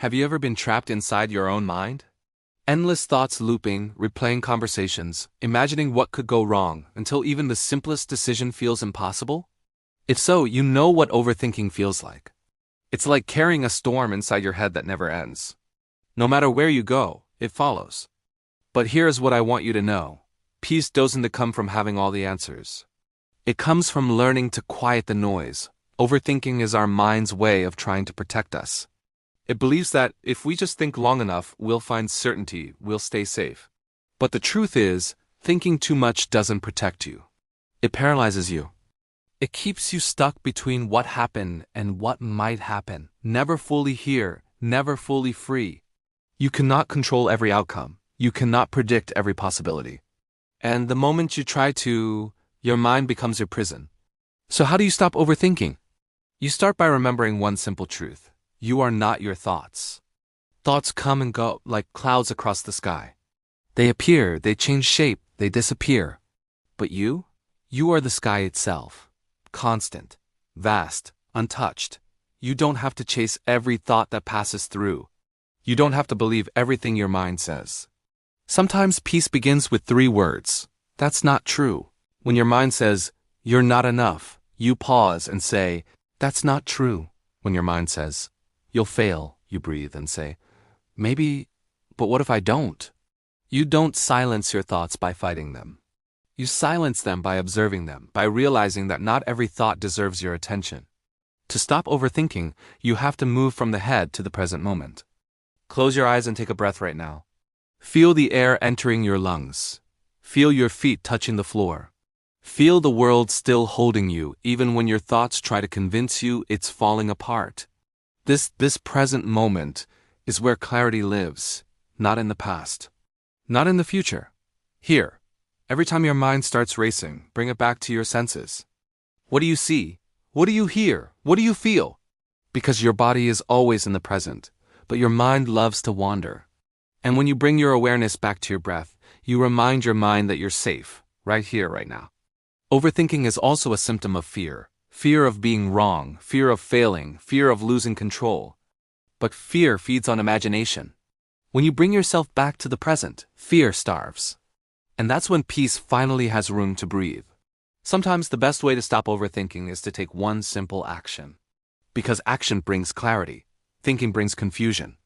Have you ever been trapped inside your own mind? Endless thoughts looping, replaying conversations, imagining what could go wrong until even the simplest decision feels impossible? If so, you know what overthinking feels like. It's like carrying a storm inside your head that never ends. No matter where you go, it follows. But here's what I want you to know. Peace doesn't come from having all the answers. It comes from learning to quiet the noise. Overthinking is our mind's way of trying to protect us. It believes that if we just think long enough, we'll find certainty, we'll stay safe. But the truth is, thinking too much doesn't protect you. It paralyzes you. It keeps you stuck between what happened and what might happen, never fully here, never fully free. You cannot control every outcome. You cannot predict every possibility. And the moment you try to, your mind becomes your prison. So how do you stop overthinking? You start by remembering one simple truth. You are not your thoughts. Thoughts come and go like clouds across the sky. They appear, they change shape, they disappear. But you are the sky itself. Constant, vast, untouched. You don't have to chase every thought that passes through. You don't have to believe everything your mind says. Sometimes peace begins with 3 words. That's not true. When your mind says, you're not enough, you pause and say, that's not true. When your mind says, you'll fail, you breathe and say, maybe, but what if I don't? You don't silence your thoughts by fighting them. You silence them by observing them, by realizing that not every thought deserves your attention. To stop overthinking, you have to move from the head to the present moment. Close your eyes and take a breath right now. Feel the air entering your lungs. Feel your feet touching the floor. Feel the world still holding you, even when your thoughts try to convince you it's falling apart. This present moment is where clarity lives, not in the past, not in the future. Here, every time your mind starts racing, bring it back to your senses. What do you see? What do you hear? What do you feel? Because your body is always in the present, but your mind loves to wander. And when you bring your awareness back to your breath, you remind your mind that you're safe, right here, right now. Overthinking is also a symptom of fear. Fear of being wrong, fear of failing, fear of losing control. But fear feeds on imagination. When you bring yourself back to the present, fear starves. And that's when peace finally has room to breathe. Sometimes the best way to stop overthinking is to take one simple action. Because action brings clarity. Thinking brings confusion.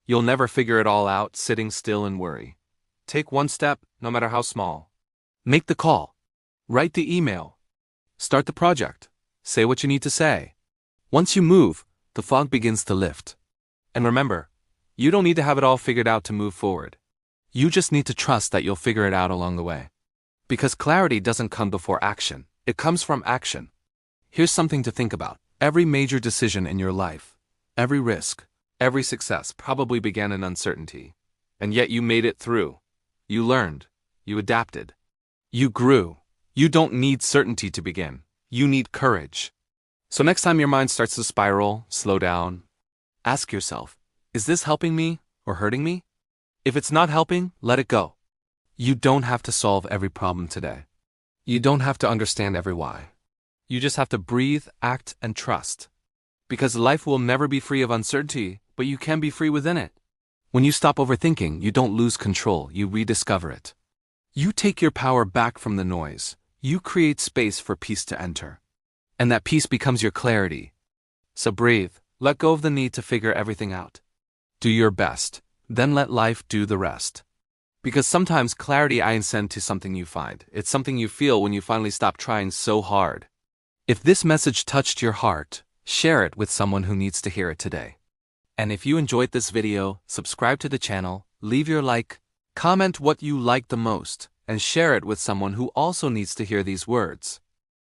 You'll never figure it all out sitting still and worry. Take one step, no matter how small. Make the call. Write the email. Start the project. Say what you need to say. Once you move, the fog begins to lift. And remember, you don't need to have it all figured out to move forward. You just need to trust that you'll figure it out along the way. Because clarity doesn't come before action. It comes from action. Here's something to think about. Every major decision in your life, every risk, every success probably began in uncertainty. And yet you made it through. You learned. You adapted. You grew. You don't need certainty to begin. You need courage. So next time your mind starts to spiral, slow down. Ask yourself, is this helping me or hurting me? If it's not helping, let it go. You don't have to solve every problem today. You don't have to understand every why. You just have to breathe, act, and trust. Because life will never be free of uncertainty, but you can be free within it. When you stop overthinking, you don't lose control, you rediscover it. You take your power back from the noise. You create space for peace to enter. And that peace becomes your clarity. So breathe, let go of the need to figure everything out. Do your best, then let life do the rest. Because sometimes clarity isn't to something you find, it's something you feel when you finally stop trying so hard. If this message touched your heart, share it with someone who needs to hear it today. And if you enjoyed this video, subscribe to the channel, leave your like, comment what you liked the most, and share it with someone who also needs to hear these words.